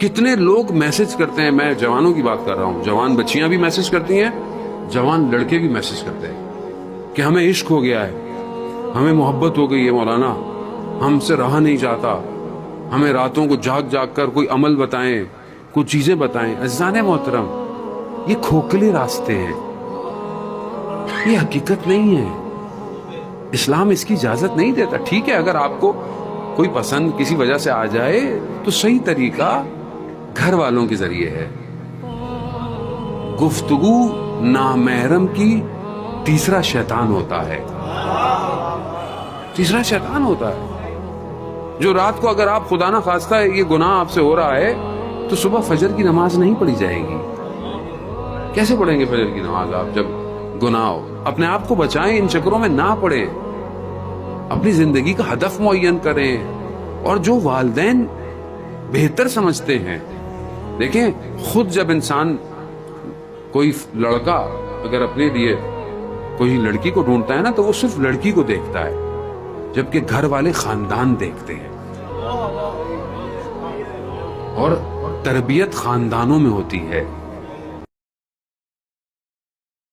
کتنے لوگ میسج کرتے ہیں، میں جوانوں کی بات کر رہا ہوں، جوان بچیاں بھی میسج کرتی ہیں، جوان لڑکے بھی میسج کرتے ہیں کہ ہمیں عشق ہو گیا ہے، ہمیں محبت ہو گئی ہے مولانا، ہم سے رہا نہیں جاتا، ہمیں راتوں کو جاگ جاگ کر کوئی عمل بتائیں، کوئی چیزیں بتائیں۔ عزیزان محترم، یہ کھوکھلے راستے ہیں، یہ حقیقت نہیں ہے، اسلام اس کی اجازت نہیں دیتا۔ ٹھیک ہے، اگر آپ کو کوئی پسند کسی وجہ سے آ جائے تو صحیح طریقہ گھر والوں کے ذریعے ہے۔ گفتگو نامحرم کی تیسرا شیطان ہوتا ہے، تیسرا شیطان ہوتا ہے جو رات کو، اگر آپ خدا نہ خواستہ یہ گناہ آپ سے ہو رہا ہے تو صبح فجر کی نماز نہیں پڑھی جائے گی۔ کیسے پڑھیں گے فجر کی نماز آپ جب گناہ ہو؟ اپنے آپ کو بچائیں، ان چکروں میں نہ پڑیں، اپنی زندگی کا ہدف معین کریں، اور جو والدین بہتر سمجھتے ہیں۔ دیکھیں، خود جب انسان کوئی لڑکا اگر اپنے لیے کوئی لڑکی کو ڈھونڈتا ہے نا تو وہ صرف لڑکی کو دیکھتا ہے، جبکہ گھر والے خاندان دیکھتے ہیں، اور تربیت خاندانوں میں ہوتی ہے۔